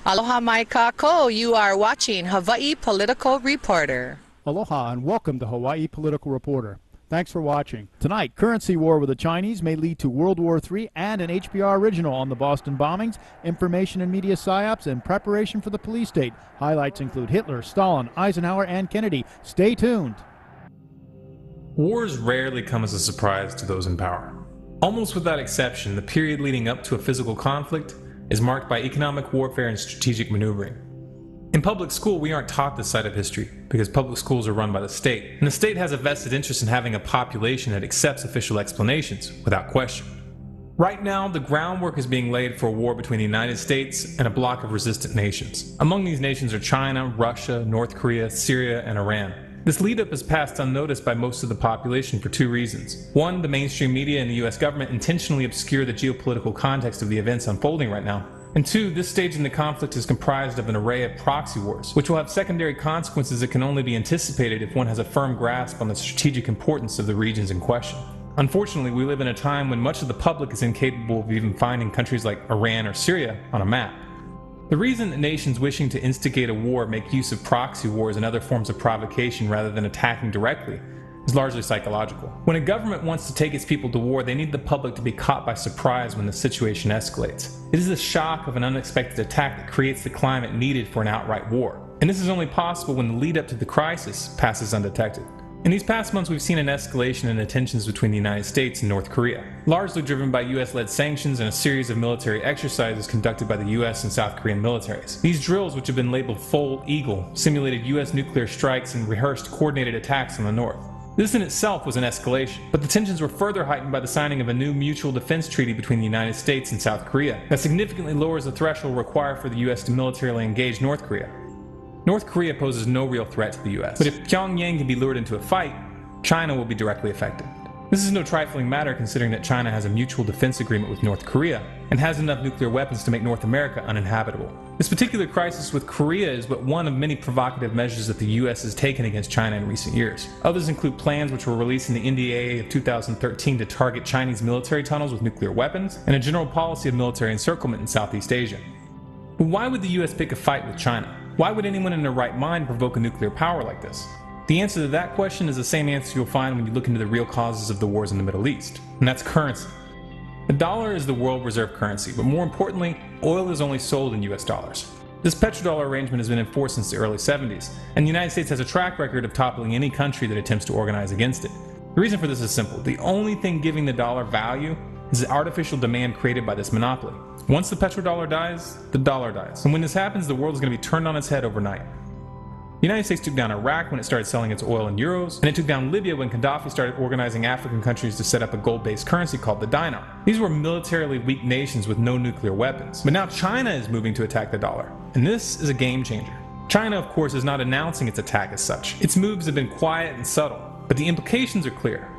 Aloha mai kako, you are watching Hawaii Political Reporter. Aloha and welcome to Hawaii Political Reporter. Thanks for watching. Tonight, currency war with the Chinese may lead to World War III and an HBR original on the Boston bombings, information and media psyops, and preparation for the police state. Highlights include Hitler, Stalin, Eisenhower, and Kennedy. Stay tuned. Wars rarely come as a surprise to those in power. Almost without exception, the period leading up to a physical conflict is marked by economic warfare and strategic maneuvering. In public school, we aren't taught this side of history because public schools are run by the state, and the state has a vested interest in having a population that accepts official explanations without question. Right now, the groundwork is being laid for a war between the United States and a block of resistant nations. Among these nations are China, Russia, North Korea, Syria, and Iran. This lead-up is passed unnoticed by most of the population for two reasons. One, the mainstream media and the US government intentionally obscure the geopolitical context of the events unfolding right now. And two, this stage in the conflict is comprised of an array of proxy wars, which will have secondary consequences that can only be anticipated if one has a firm grasp on the strategic importance of the regions in question. Unfortunately, we live in a time when much of the public is incapable of even finding countries like Iran or Syria on a map. The reason that nations wishing to instigate a war make use of proxy wars and other forms of provocation rather than attacking directly is largely psychological. When a government wants to take its people to war, they need the public to be caught by surprise when the situation escalates. It is the shock of an unexpected attack that creates the climate needed for an outright war. And this is only possible when the lead up to the crisis passes undetected. In these past months, we've seen an escalation in the tensions between the United States and North Korea, largely driven by US-led sanctions and a series of military exercises conducted by the US and South Korean militaries. These drills, which have been labeled Fold Eagle, simulated US nuclear strikes and rehearsed coordinated attacks on the North. This in itself was an escalation, but the tensions were further heightened by the signing of a new mutual defense treaty between the United States and South Korea that significantly lowers the threshold required for the US to militarily engage North Korea. North Korea poses no real threat to the US, but if Pyongyang can be lured into a fight, China will be directly affected. This is no trifling matter considering that China has a mutual defense agreement with North Korea and has enough nuclear weapons to make North America uninhabitable. This particular crisis with Korea is but one of many provocative measures that the US has taken against China in recent years. Others include plans which were released in the NDAA of 2013 to target Chinese military tunnels with nuclear weapons, and a general policy of military encirclement in Southeast Asia. But why would the US pick a fight with China? Why would anyone in their right mind provoke a nuclear power like this? The answer to that question is the same answer you'll find when you look into the real causes of the wars in the Middle East, and that's currency. The dollar is the world reserve currency, but more importantly, oil is only sold in US dollars. This petrodollar arrangement has been enforced since the early 70s, and the United States has a track record of toppling any country that attempts to organize against it. The reason for this is simple. The only thing giving the dollar value is the artificial demand created by this monopoly. Once the petrodollar dies, the dollar dies. And when this happens, the world is going to be turned on its head overnight. The United States took down Iraq when it started selling its oil in euros, and it took down Libya when Gaddafi started organizing African countries to set up a gold-based currency called the dinar. These were militarily weak nations with no nuclear weapons. But now China is moving to attack the dollar, and this is a game changer. China, of course, is not announcing its attack as such. Its moves have been quiet and subtle, but the implications are clear.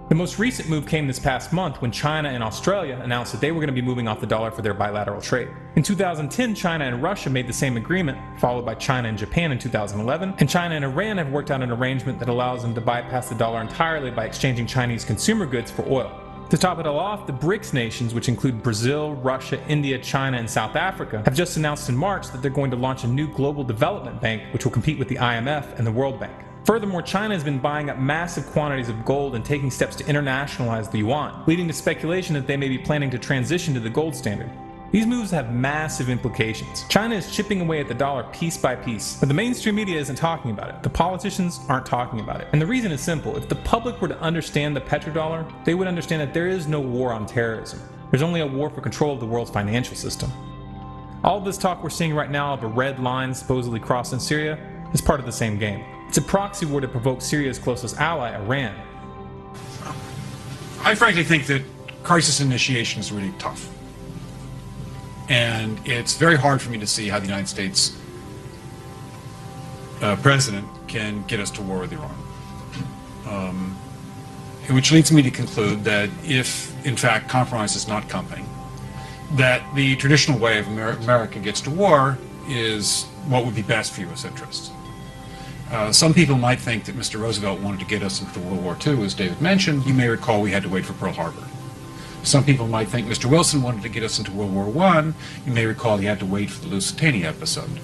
The most recent move came this past month when China and Australia announced that they were going to be moving off the dollar for their bilateral trade. In 2010, China and Russia made the same agreement, followed by China and Japan in 2011, and China and Iran have worked out an arrangement that allows them to bypass the dollar entirely by exchanging Chinese consumer goods for oil. To top it all off, the BRICS nations, which include Brazil, Russia, India, China, and South Africa, have just announced in March that they're going to launch a new global development bank which will compete with the IMF and the World Bank. Furthermore, China has been buying up massive quantities of gold and taking steps to internationalize the yuan, leading to speculation that they may be planning to transition to the gold standard. These moves have massive implications. China is chipping away at the dollar piece by piece, but the mainstream media isn't talking about it. The politicians aren't talking about it. And the reason is simple. If the public were to understand the petrodollar, they would understand that there is no war on terrorism. There's only a war for control of the world's financial system. All of this talk we're seeing right now of a red line supposedly crossing Syria is part of the same game. It's a proxy war to provoke Syria's closest ally, Iran. I frankly think that crisis initiation is really tough. And it's very hard for me to see how the United States president can get us to war with Iran. Which leads me to conclude that if, in fact, compromise is not coming, that the traditional way of America gets to war is what would be best for U.S. interests. Some people might think that Mr. Roosevelt wanted to get us into World War II, as David mentioned. You may recall we had to wait for Pearl Harbor. Some people might think Mr. Wilson wanted to get us into World War I. You may recall he had to wait for the Lusitania episode.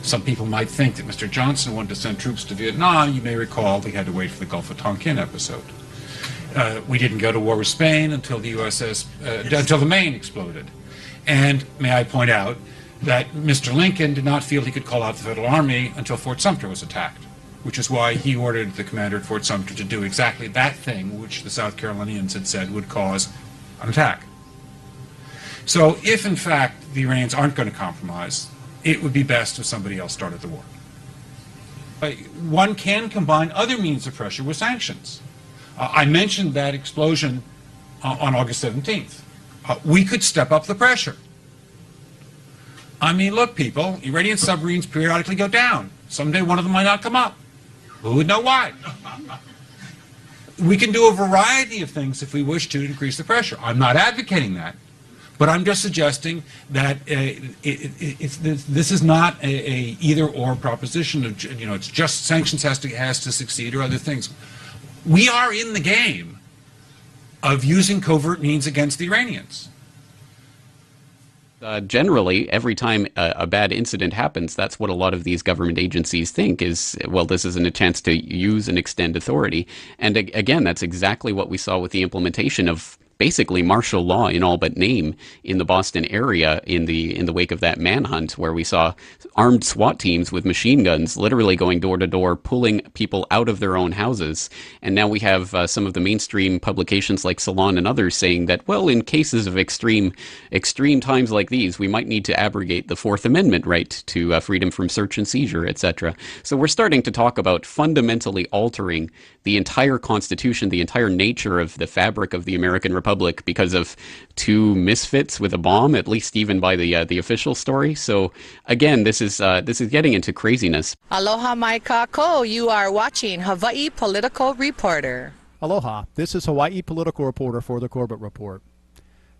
Some people might think that Mr. Johnson wanted to send troops to Vietnam. You may recall he had to wait for the Gulf of Tonkin episode. We didn't go to war with Spain until the until the Maine exploded. And may I point out that Mr. Lincoln did not feel he could call out the Federal Army until Fort Sumter was attacked, which is why he ordered the commander at Fort Sumter to do exactly that thing which the South Carolinians had said would cause an attack. So if, in fact, the Iranians aren't going to compromise, it would be best if somebody else started the war. One can combine other means of pressure with sanctions. I mentioned that explosion on August 17th. We could step up the pressure. I mean, look, people, Iranian submarines periodically go down. Someday one of them might not come up. Who would know why? We can do a variety of things if we wish to increase the pressure. I'm not advocating that, but I'm just suggesting that this is not a either-or proposition. Of, it's just sanctions has to succeed or other things. We are in the game of using covert means against the Iranians. Generally, every time a bad incident happens, that's what a lot of these government agencies think is, well, this isn't a chance to use and extend authority. And again, that's exactly what we saw with the implementation of basically martial law in all but name in the Boston area in the wake of that manhunt, where we saw armed SWAT teams with machine guns literally going door to door, pulling people out of their own houses. And now we have some of the mainstream publications like Salon and others saying that, well, in cases of extreme times like these, we might need to abrogate the Fourth Amendment right to freedom from search and seizure, etc. So we're starting to talk about fundamentally altering the entire Constitution, the entire nature of the fabric of the American Republic because of two misfits with a bomb, at least even by the official story. So again, this is getting into craziness. Aloha mai kako. You are watching Hawaii Political Reporter. Aloha. This is Hawaii Political Reporter for the Corbett Report.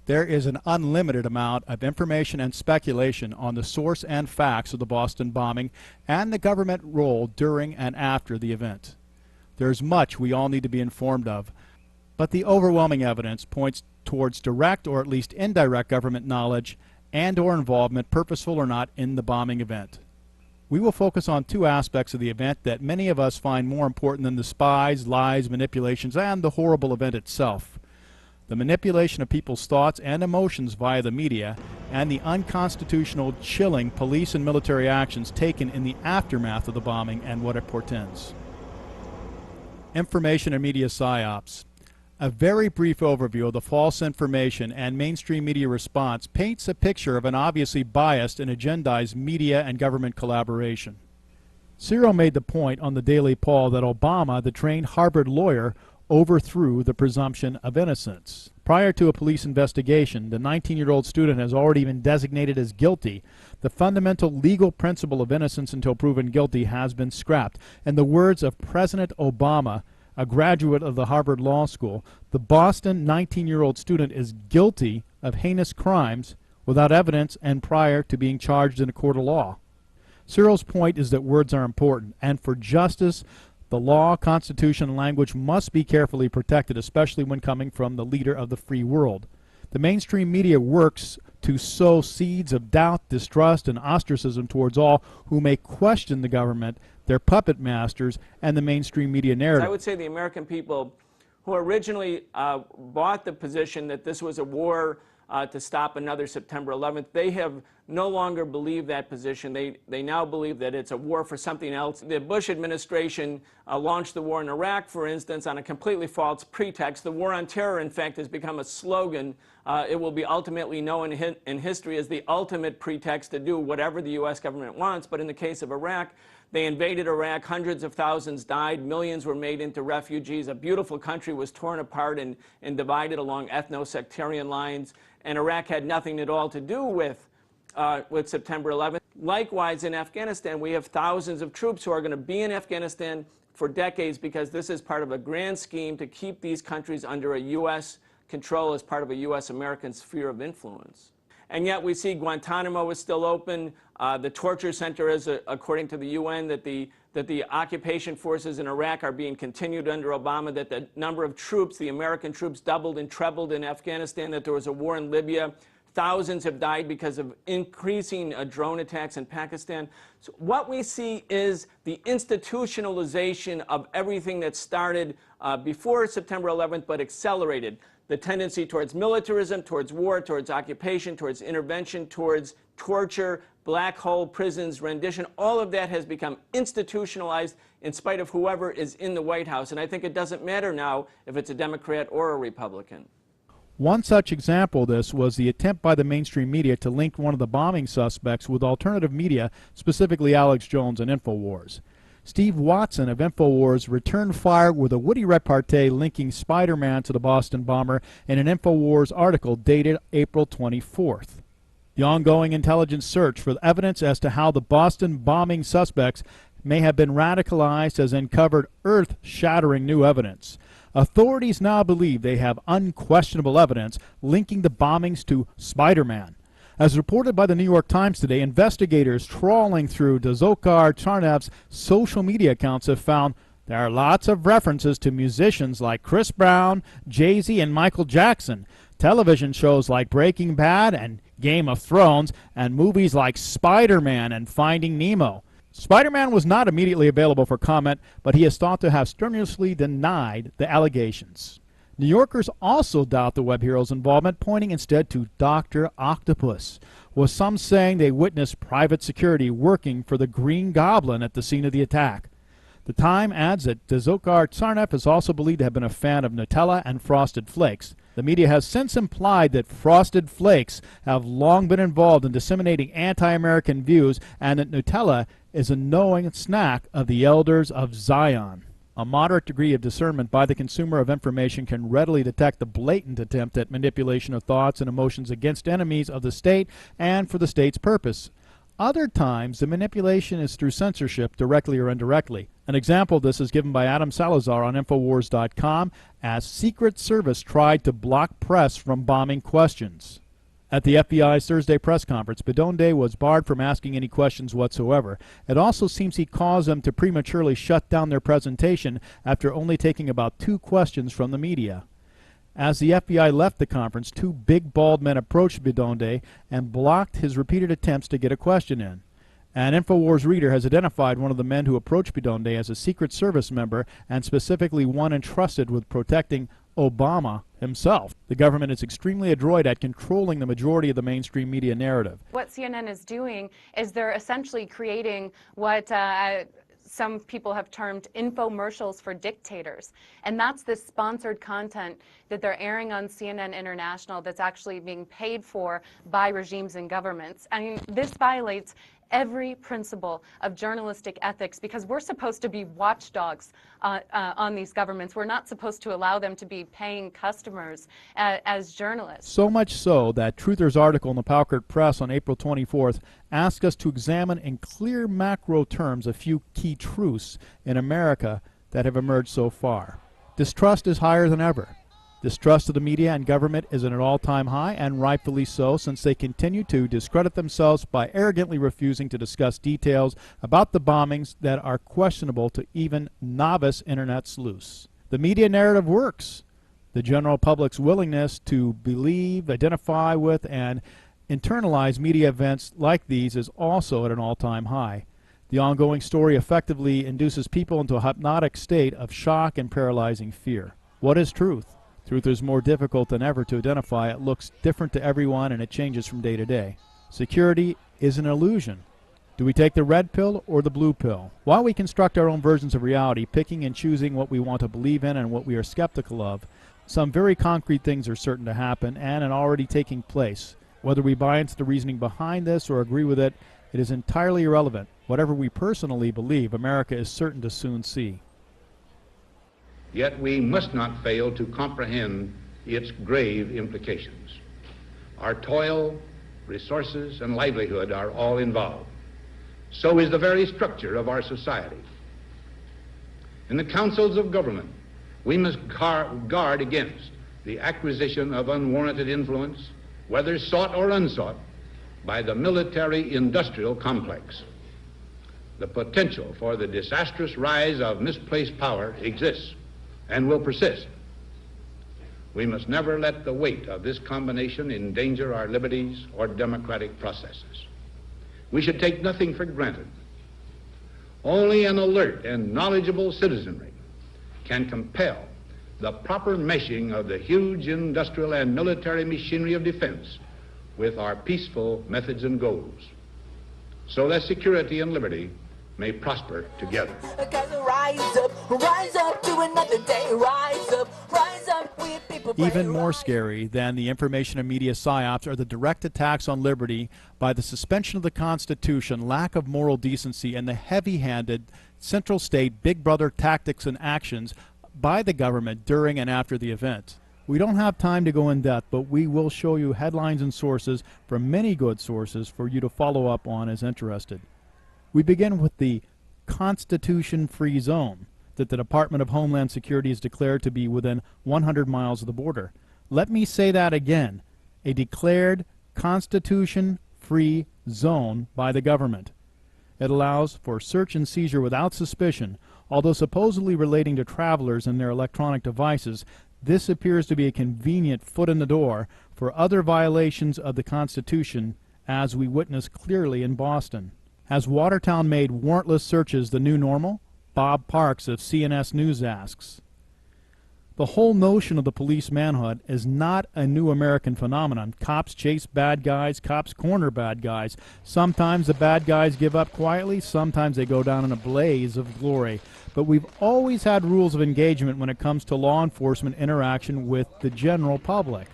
There is an unlimited amount of information and speculation on the source and facts of the Boston bombing and the government role during and after the event. There's much we all need to be informed of, but the overwhelming evidence points towards direct or at least indirect government knowledge and or involvement, purposeful or not, in the bombing event. We will focus on two aspects of the event that many of us find more important than the spies, lies, manipulations, and the horrible event itself. The manipulation of people's thoughts and emotions via the media, and the unconstitutional, chilling police and military actions taken in the aftermath of the bombing and what it portends. Information and media psyops. A very brief overview of the false information and mainstream media response paints a picture of an obviously biased and agendized media and government collaboration. Cyril made the point on the Daily Paul that Obama, the trained Harvard lawyer, overthrew the presumption of innocence. Prior to a police investigation, the 19-year-old student has already been designated as guilty. The fundamental legal principle of innocence until proven guilty has been scrapped. In the words of President Obama, a graduate of the Harvard Law School, the Boston 19-year-old student is guilty of heinous crimes without evidence and prior to being charged in a court of law. Cyril's point is that words are important, and for justice, the law, constitution, and language must be carefully protected, especially when coming from the leader of the free world. The mainstream media works to sow seeds of doubt, distrust, and ostracism towards all who may question the government, their puppet masters, and the mainstream media narrative. I would say the American people who originally bought the position that this was a war to stop another September 11th, they have no longer believed that position. They now believe that it's a war for something else. The Bush administration launched the war in Iraq, for instance, on a completely false pretext. The war on terror, in fact, has become a slogan. It will be ultimately known in history as the ultimate pretext to do whatever the U.S. government wants. But in the case of Iraq, they invaded Iraq, hundreds of thousands died, millions were made into refugees, a beautiful country was torn apart and divided along ethno-sectarian lines, and Iraq had nothing at all to do with September 11th. Likewise, in Afghanistan, we have thousands of troops who are going to be in Afghanistan for decades because this is part of a grand scheme to keep these countries under a U.S. control as part of a U.S.-American sphere of influence. and yet we see Guantanamo is still open. The torture center is, according to the UN, that the occupation forces in Iraq are being continued under Obama, that the number of troops, the American troops, doubled and trebled in Afghanistan, that there was a war in Libya. Thousands have died because of increasing drone attacks in Pakistan. So what we see is the institutionalization of everything that started before September 11th, but accelerated. The tendency towards militarism, towards war, towards occupation, towards intervention, towards torture, black hole prisons, rendition, all of that has become institutionalized in spite of whoever is in the White House. And I think it doesn't matter now if it's a Democrat or a Republican. One such example of this was the attempt by the mainstream media to link one of the bombing suspects with alternative media, specifically Alex Jones and InfoWars. Steve Watson of InfoWars returned fire with a witty repartee linking Spider-Man to the Boston bomber in an InfoWars article dated April 24th. The ongoing intelligence search for evidence as to how the Boston bombing suspects may have been radicalized has uncovered earth-shattering new evidence. Authorities now believe they have unquestionable evidence linking the bombings to Spider-Man. As reported by the New York Times today, investigators trawling through Dzhokhar Tsarnaev's social media accounts have found there are lots of references to musicians like Chris Brown, Jay-Z, and Michael Jackson, television shows like Breaking Bad and Game of Thrones, and movies like Spider-Man and Finding Nemo. Spider-Man was not immediately available for comment, but he is thought to have strenuously denied the allegations. New Yorkers also doubt the web hero's involvement, pointing instead to Dr. Octopus, with some saying they witnessed private security working for the Green Goblin at the scene of the attack. The Time adds that Dzhokhar Tsarnaev is also believed to have been a fan of Nutella and Frosted Flakes. The media has since implied that Frosted Flakes have long been involved in disseminating anti-American views and that Nutella is a knowing snack of the elders of Zion. A moderate degree of discernment by the consumer of information can readily detect the blatant attempt at manipulation of thoughts and emotions against enemies of the state and for the state's purpose. Other times, the manipulation is through censorship, directly or indirectly. An example of this is given by Adam Salazar on Infowars.com as Secret Service tried to block press from bombing questions. At the FBI's Thursday press conference, Bidonde was barred from asking any questions whatsoever. It also seems he caused them to prematurely shut down their presentation after only taking about 2 questions from the media. As the FBI left the conference, 2 big bald men approached Bidonde and blocked his repeated attempts to get a question in. An InfoWars reader has identified one of the men who approached Bidonde as a Secret Service member and specifically one entrusted with protecting Obama himself. The government is extremely adroit at controlling the majority of the mainstream media narrative. What CNN is doing is they're essentially creating what some people have termed infomercials for dictators. And that's this sponsored content that they're airing on CNN International that's actually being paid for by regimes and governments. I mean, this violates every principle of journalistic ethics because we're supposed to be watchdogs on these governments. We're not supposed to allow them to be paying customers as journalists. So much so that Truther's article in the Paukerk Press on April 24th asked us to examine in clear macro terms a few key truths in America that have emerged so far. Distrust is higher than ever. Distrust of the media and government is at an all-time high, and rightfully so, since they continue to discredit themselves by arrogantly refusing to discuss details about the bombings that are questionable to even novice Internet sleuths. The media narrative works. The general public's willingness to believe, identify with, and internalize media events like these is also at an all-time high. The ongoing story effectively induces people into a hypnotic state of shock and paralyzing fear. What is truth? Truth is more difficult than ever to identify. It looks different to everyone and it changes from day to day. Security is an illusion. Do we take the red pill or the blue pill? While we construct our own versions of reality, picking and choosing what we want to believe in and what we are skeptical of, some very concrete things are certain to happen and are already taking place. Whether we buy into the reasoning behind this or agree with it, it is entirely irrelevant. Whatever we personally believe, America is certain to soon see. Yet we must not fail to comprehend its grave implications. Our toil, resources, and livelihood are all involved. So is the very structure of our society. In the councils of government, we must guard against the acquisition of unwarranted influence whether sought or unsought, by the military-industrial complex. The potential for the disastrous rise of misplaced power exists and will persist. We must never let the weight of this combination endanger our liberties or democratic processes. We should take nothing for granted. Only an alert and knowledgeable citizenry can compel the proper meshing of the huge industrial and military machinery of defense with our peaceful methods and goals, so that security and liberty may prosper together. Rise up to another day. Rise up, we people. Even more scary than the information and media psyops are the direct attacks on liberty by the suspension of the Constitution, lack of moral decency, and the heavy-handed central state big brother tactics and actions by the government during and after the event. We don't have time to go in depth, but we will show you headlines and sources from many good sources for you to follow up on as interested. We begin with the Constitution-free zone that the Department of Homeland Security has declared to be within 100 miles of the border. Let me say that again, a declared Constitution-free zone by the government. It allows for search and seizure without suspicion, although supposedly relating to travelers and their electronic devices. This appears to be a convenient foot in the door for other violations of the Constitution, as we witnessed clearly in Boston. Has Watertown made warrantless searches the new normal? Bob Parks of CNS News asks. The whole notion of the police manhunt is not a new American phenomenon. Cops chase bad guys, cops corner bad guys. Sometimes the bad guys give up quietly, sometimes they go down in a blaze of glory. But we've always had rules of engagement when it comes to law enforcement interaction with the general public.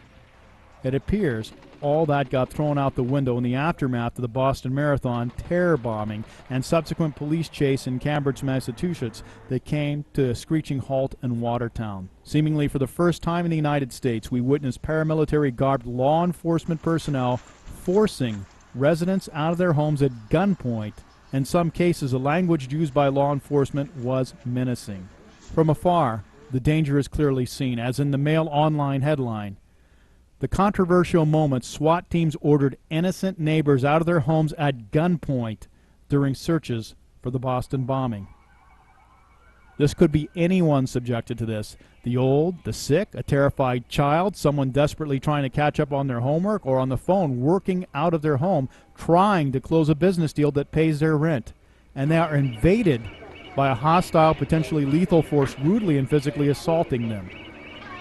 It appears all that got thrown out the window in the aftermath of the Boston Marathon terror bombing and subsequent police chase in Cambridge, Massachusetts that came to a screeching halt in Watertown. Seemingly for the first time in the United States, we witnessed paramilitary-garbed law enforcement personnel forcing residents out of their homes at gunpoint. In some cases, the language used by law enforcement was menacing. From afar, the danger is clearly seen, as in the Mail Online headline. The controversial moment, SWAT teams ordered innocent neighbors out of their homes at gunpoint during searches for the Boston bombing. This could be anyone subjected to this. The old, the sick, a terrified child, someone desperately trying to catch up on their homework, or on the phone working out of their home trying to close a business deal that pays their rent. And they are invaded by a hostile, potentially lethal force rudely and physically assaulting them.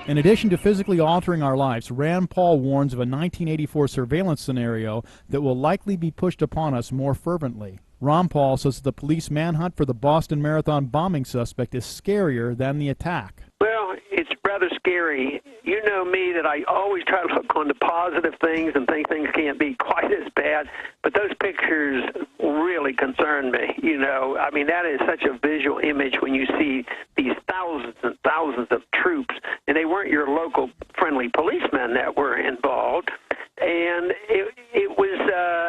In addition to physically altering our lives, Rand Paul warns of a 1984 surveillance scenario that will likely be pushed upon us more fervently. Ron Paul says the police manhunt for the Boston Marathon bombing suspect is scarier than the attack. Well, it's rather scary. You know me that I always try to look on the positive things and think things can't be quite as bad, but those pictures really concern me. You know, I mean, that is such a visual image when you see these thousands and thousands of troops, and they weren't your local friendly policemen that were involved, and it was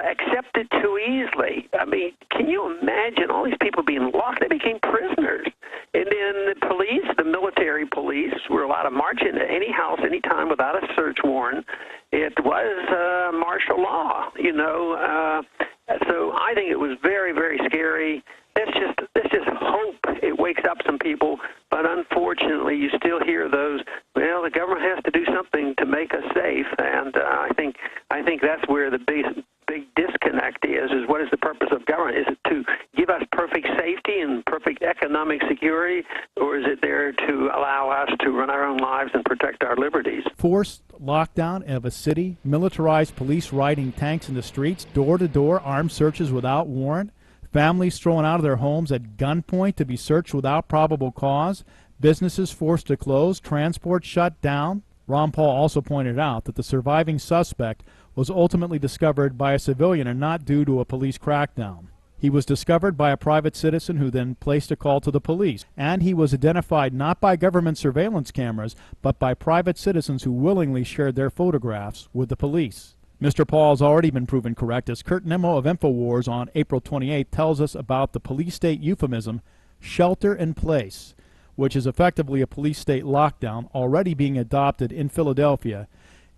accepted too easily. I mean, can you imagine all these people being locked? They became prisoners. And then the police, the military police, were allowed to march into any house anytime without a search warrant. It was martial law, you know. So I think it was very, very scary. Let's just hope it wakes up some people. But unfortunately, you still hear those, well, the government has to do something to make us safe. And I think that's where the big disconnect is what is the purpose of government? Is it to give us perfect safety and perfect economic security, or is it there to allow us to run our own lives and protect our liberties? Forced lockdown of a city, militarized police riding tanks in the streets, door-to-door armed searches without warrant, families thrown out of their homes at gunpoint to be searched without probable cause, businesses forced to close, transport shut down. Ron Paul also pointed out that the surviving suspect was ultimately discovered by a civilian and not due to a police crackdown. He was discovered by a private citizen who then placed a call to the police, and he was identified not by government surveillance cameras, but by private citizens who willingly shared their photographs with the police. Mr. Paul has already been proven correct, as Kurt Nimmo of InfoWars on April 28 tells us about the police state euphemism, shelter in place, which is effectively a police state lockdown already being adopted in Philadelphia.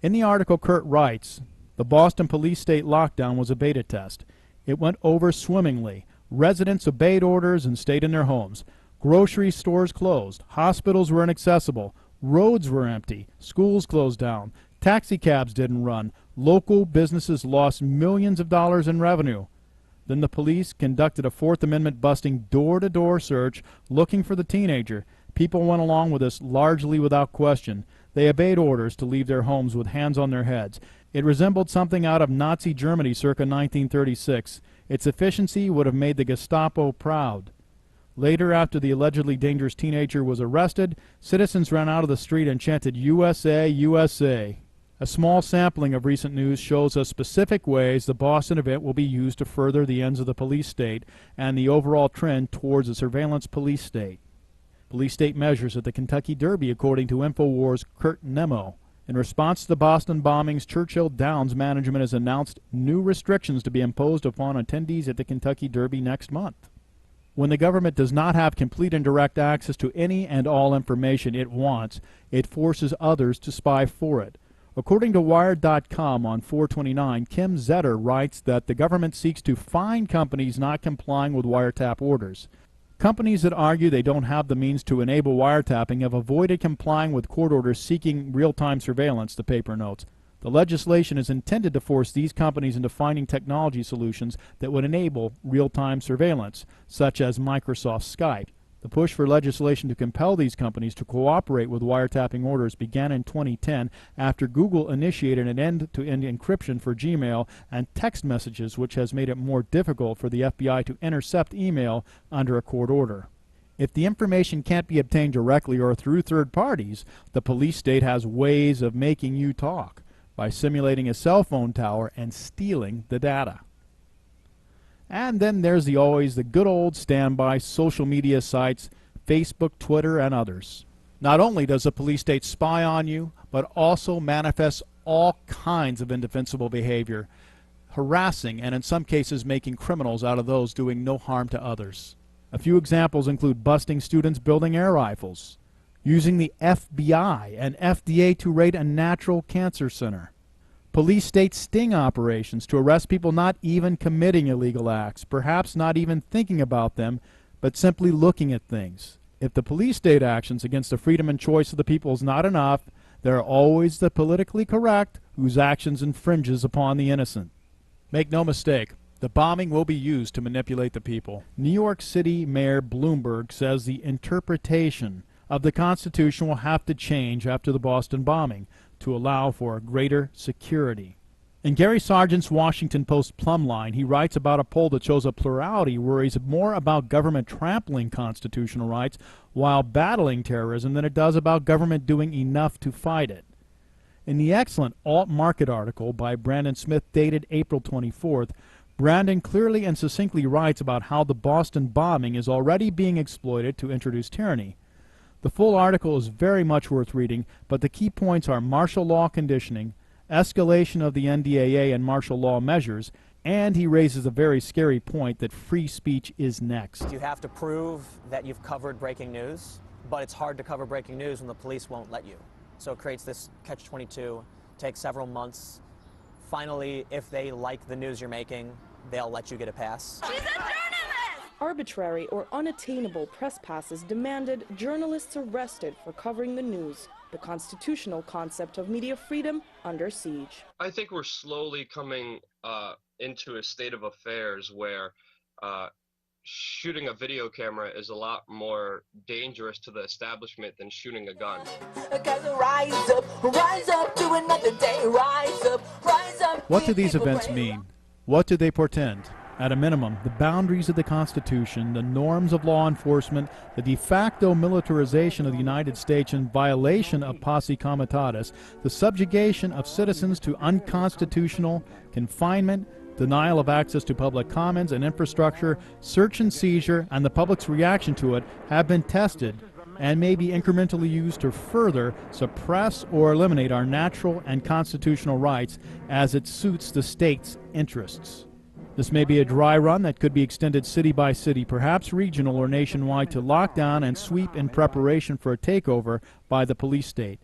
In the article, Kurt writes, The Boston police state lockdown was a beta test. It went over swimmingly. Residents obeyed orders and stayed in their homes. Grocery stores closed. Hospitals were inaccessible. Roads were empty. Schools closed down. Taxi cabs didn't run. Local businesses lost millions of dollars in revenue. Then the police conducted a Fourth Amendment busting door-to-door search looking for the teenager. People went along with this largely without question. They obeyed orders to leave their homes with hands on their heads. It resembled something out of Nazi Germany circa 1936. Its efficiency would have made the Gestapo proud. Later, after the allegedly dangerous teenager was arrested, citizens ran out of the street and chanted, "USA, USA." A small sampling of recent news shows us specific ways the Boston event will be used to further the ends of the police state and the overall trend towards a surveillance police state. Police state measures at the Kentucky Derby, according to InfoWars' Kurt Nemo. In response to the Boston bombings, Churchill Downs management has announced new restrictions to be imposed upon attendees at the Kentucky Derby next month. When the government does not have complete and direct access to any and all information it wants, it forces others to spy for it. According to Wired.com on 4/29, Kim Zetter writes that the government seeks to fine companies not complying with wiretap orders. Companies that argue they don't have the means to enable wiretapping have avoided complying with court orders seeking real-time surveillance, the paper notes. The legislation is intended to force these companies into finding technology solutions that would enable real-time surveillance, such as Microsoft's Skype. The push for legislation to compel these companies to cooperate with wiretapping orders began in 2010 after Google initiated an end-to-end encryption for Gmail and text messages, which has made it more difficult for the FBI to intercept email under a court order. If the information can't be obtained directly or through third parties, the police state has ways of making you talk by simulating a cell phone tower and stealing the data. And then there's always the good old standby social media sites, Facebook, Twitter, and others. Not only does the police state spy on you, but also manifests all kinds of indefensible behavior, harassing and in some cases making criminals out of those doing no harm to others. A few examples include busting students building air rifles, using the FBI and FDA to raid a natural cancer center, police state sting operations to arrest people not even committing illegal acts, perhaps not even thinking about them, but simply looking at things. If the police state actions against the freedom and choice of the people is not enough, there are always the politically correct whose actions infringes upon the innocent. Make no mistake, the bombing will be used to manipulate the people. New York City Mayor Bloomberg says the interpretation of the Constitution will have to change after the Boston bombing to allow for greater security. In Gary Sargent's Washington Post Plumline, he writes about a poll that shows a plurality worries more about government trampling constitutional rights while battling terrorism than it does about government doing enough to fight it. In the excellent Alt Market article by Brandon Smith dated April 24th, Brandon clearly and succinctly writes about how the Boston bombing is already being exploited to introduce tyranny. The full article is very much worth reading, but the key points are martial law conditioning, escalation of the NDAA and martial law measures, and he raises a very scary point that free speech is next. You have to prove that you've covered breaking news, but it's hard to cover breaking news when the police won't let you. So it creates this catch-22, takes several months. Finally, if they like the news you're making, they'll let you get a pass. She's a journalist! Arbitrary or unattainable press passes demanded journalists arrested for covering the news. The constitutional concept of media freedom under siege. I think we're slowly coming into a state of affairs where shooting a video camera is a lot more dangerous to the establishment than shooting a gun. What do these events mean? What do they portend? At a minimum, the boundaries of the Constitution, the norms of law enforcement, the de facto militarization of the United States in violation of posse comitatus, the subjugation of citizens to unconstitutional confinement, denial of access to public commons and infrastructure, search and seizure, and the public's reaction to it have been tested and may be incrementally used to further suppress or eliminate our natural and constitutional rights as it suits the state's interests. This may be a dry run that could be extended city by city, perhaps regional or nationwide, to lock down and sweep in preparation for a takeover by the police state.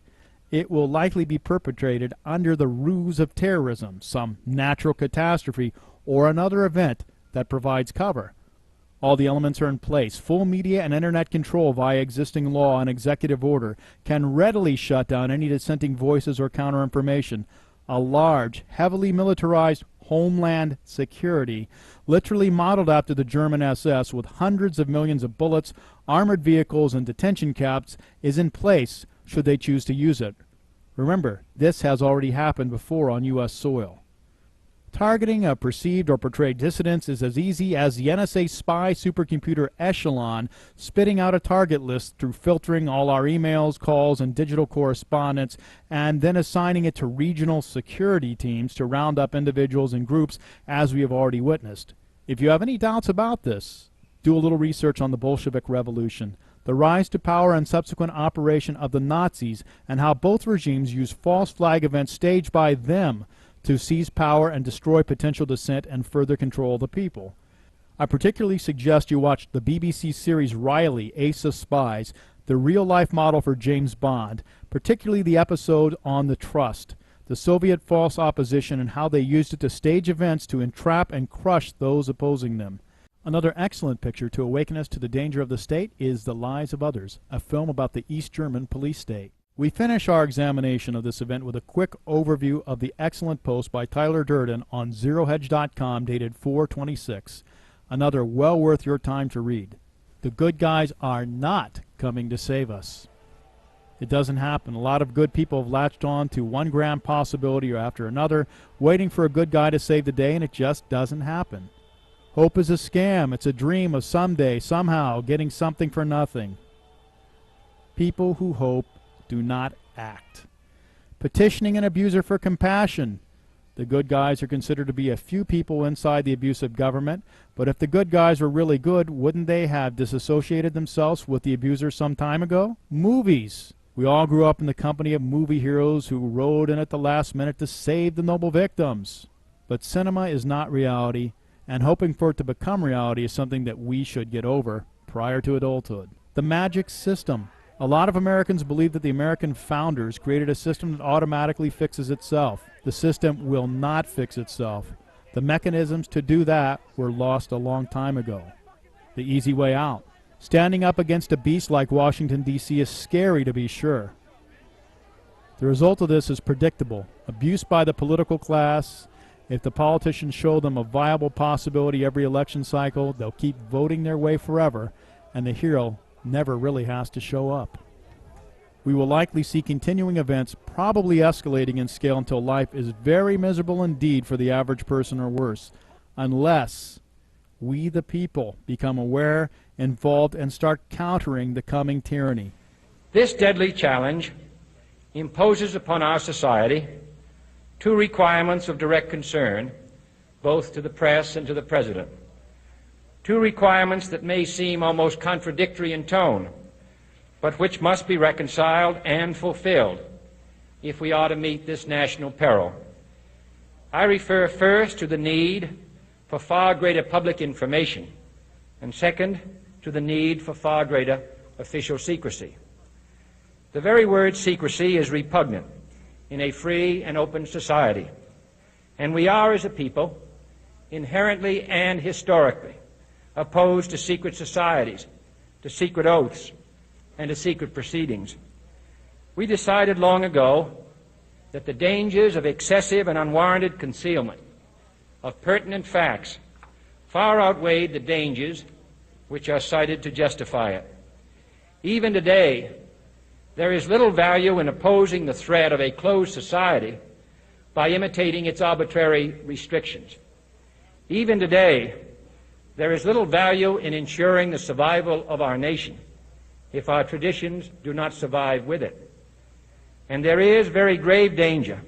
it will likely be perpetrated under the ruse of terrorism, some natural catastrophe, or another event that provides cover. All the elements are in place. Full media and internet control via existing law and executive order can readily shut down any dissenting voices or counter-information. A large, heavily militarized homeland security, literally modeled after the German SS with hundreds of millions of bullets, armored vehicles, and detention camps, is in place should they choose to use it. Remember, this has already happened before on U.S. soil. Targeting of perceived or portrayed dissidents is as easy as the NSA spy supercomputer Echelon spitting out a target list through filtering all our emails, calls, and digital correspondence, and then assigning it to regional security teams to round up individuals and groups, as we have already witnessed. If you have any doubts about this, do a little research on the Bolshevik Revolution, the rise to power and subsequent operation of the Nazis, and how both regimes used false flag events staged by them to seize power and destroy potential dissent and further control the people. I particularly suggest you watch the BBC series Riley, Ace of Spies, the real-life model for James Bond, particularly the episode on the Trust, the Soviet false opposition, and how they used it to stage events to entrap and crush those opposing them. Another excellent picture to awaken us to the danger of the state is The Lies of Others, a film about the East German police state. We finish our examination of this event with a quick overview of the excellent post by Tyler Durden on ZeroHedge.com dated 4/26. Another well worth your time to read. The good guys are not coming to save us. It doesn't happen. A lot of good people have latched on to one grand possibility or after another, waiting for a good guy to save the day, and it just doesn't happen. Hope is a scam. It's a dream of someday, somehow, getting something for nothing. People who hope do not act. Petitioning an abuser for compassion. The good guys are considered to be a few people inside the abusive government, but if the good guys were really good, wouldn't they have disassociated themselves with the abuser some time ago? Movies. We all grew up in the company of movie heroes who rode in at the last minute to save the noble victims. But cinema is not reality, and hoping for it to become reality is something that we should get over prior to adulthood. The magic system. A lot of Americans believe that the American founders created a system that automatically fixes itself. The system will not fix itself. The mechanisms to do that were lost a long time ago. The easy way out. Standing up against a beast like Washington, D.C. is scary to be sure. The result of this is predictable. Abuse by the political class. If the politicians show them a viable possibility every election cycle, they'll keep voting their way forever, and the hero never really has to show up. We will likely see continuing events, probably escalating in scale until life is very miserable indeed for the average person or worse, unless we the people become aware, involved, and start countering the coming tyranny. This deadly challenge imposes upon our society two requirements of direct concern, both to the press and to the President. Two requirements that may seem almost contradictory in tone, but which must be reconciled and fulfilled if we are to meet this national peril. I refer first to the need for far greater public information, and second, to the need for far greater official secrecy. The very word secrecy is repugnant in a free and open society, and we are, as a people, inherently and historically opposed to secret societies, to secret oaths, and to secret proceedings. We decided long ago that the dangers of excessive and unwarranted concealment of pertinent facts far outweighed the dangers which are cited to justify it. Even today, there is little value in opposing the threat of a closed society by imitating its arbitrary restrictions. Even today, there is little value in ensuring the survival of our nation if our traditions do not survive with it. And there is very grave danger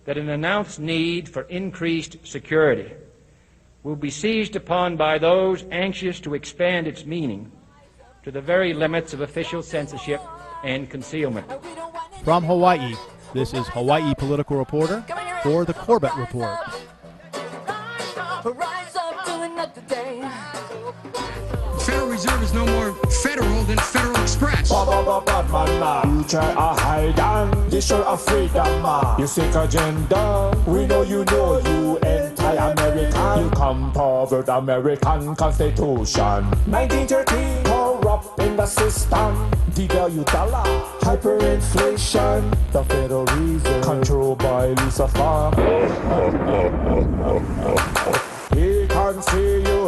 that an announced need for increased security will be seized upon by those anxious to expand its meaning to the very limits of official censorship and concealment. From Hawaii, this is Hawaii Political Reporter for the Corbett Report. Rise up to Federal Reserve is no more federal than Federal Express. You try a hide and destroy a freedom. You seek agenda. We know you anti-American. You come forward American Constitution. 1913, corrupt in the system. Devalue dollar, hyperinflation. The Federal Reserve, controlled by Lucifer. He can see you